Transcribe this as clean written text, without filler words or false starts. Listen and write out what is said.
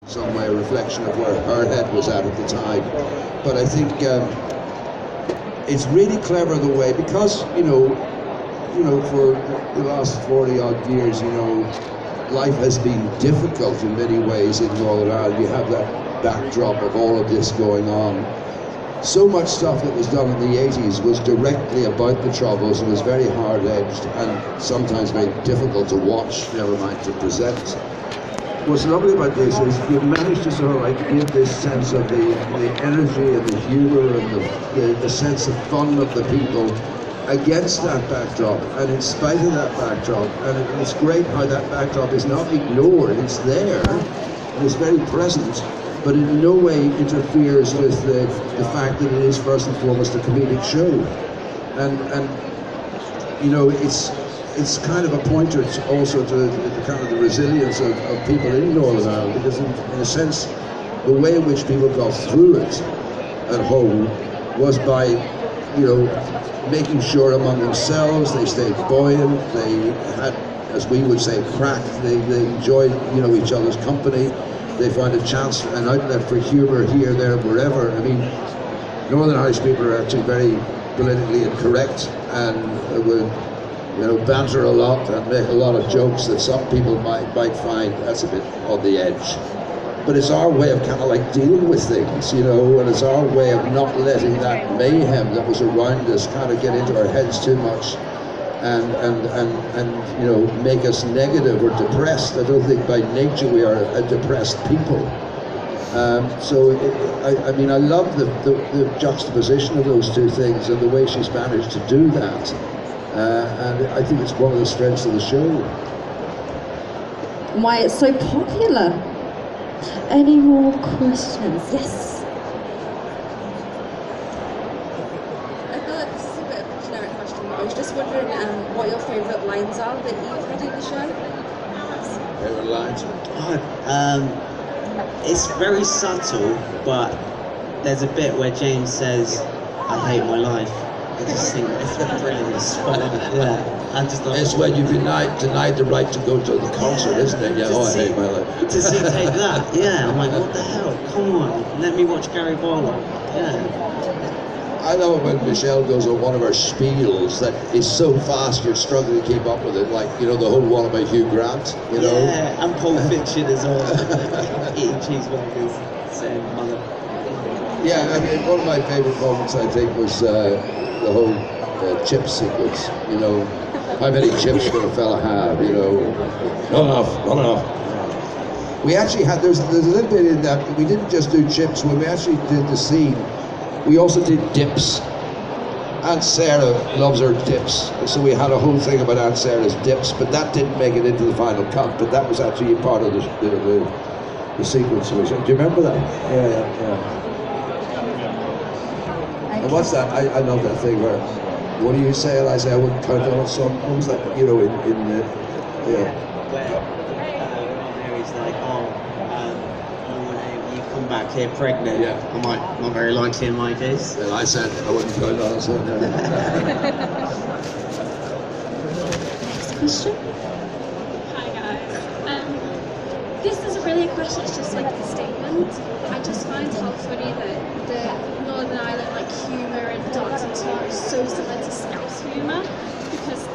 some way a reflection of where her head was at the time. But I think it's really clever the way, because for the last 40 odd years, life has been difficult in many ways in Northern Ireland. You have that backdrop of all of this going on. So much stuff that was done in the 80s was directly about the Troubles and was very hard-edged and sometimes very difficult to watch, never mind to present. What's lovely about this is you've managed to sort of like give this sense of the energy and the humour and the sense of fun of the people against that backdrop and in spite of that backdrop. And it's great how that backdrop is not ignored, it's there, and it's very present, but in no way interferes with the fact that it is first and foremost a comedic show. And it's kind of a pointer also to the kind of the resilience of people in Northern Ireland, because in a sense, the way in which people got through it at home was by, making sure among themselves they stayed buoyant, they had, as we would say, crack, they enjoyed, each other's company, they found a chance, an outlet for humour here, there, wherever. I mean, Northern Irish people are actually very politically incorrect and would banter a lot and make a lot of jokes that some people might find that's a bit on the edge. But it's our way of kind of like dealing with things, and it's our way of not letting that mayhem that was around us kind of get into our heads too much and make us negative or depressed. I don't think by nature we are a depressed people. I love the juxtaposition of those two things and the way she's managed to do that. And I think it's one of the strengths of the show. Why it's so popular. Any more questions? Yes. I feel like this is a bit of a generic question, but I was just wondering what your favourite lines are that you've had in the show? Favourite lines? It's very subtle, but there's a bit where James says, "I hate my life." I just think it's brilliant, it's spot on. Yeah. It's when you've been denied the right to go to the concert, isn't it? Yeah, I hate my life. To see take that, yeah. I'm like, what the hell? Come on, let me watch Gary Barlow. Yeah. I love it when Michelle goes on one of her spiels that is so fast you're struggling to keep up with it, like, the whole one about Hugh Grant, Yeah, and Pulp Fiction as well. Eating cheeseburgers, saying mother. Yeah, I mean, one of my favourite moments, I think, was the whole chip sequence, How many chips could a fella have, Not enough. We actually had, there's a little bit in that, we didn't just do chips, when we actually did the scene, we also did dips. Aunt Sarah loves her dips, so we had a whole thing about Aunt Sarah's dips, but that didn't make it into the final cut, but that was actually a part of the sequence. Do you remember that? Yeah. And what's that? I love that thing where, what do you say, Eliza? I wouldn't count on it. So what was that? Where Mary's like, when you come back here pregnant. Yeah. I'm like, not very likely in my case. And I said I wouldn't count on it. So Next question. Hi guys. This isn't really a question, it's just like a statement. I just find how funny that the Northern Ireland humour and dance and stuff is so similar to Scouse humour, because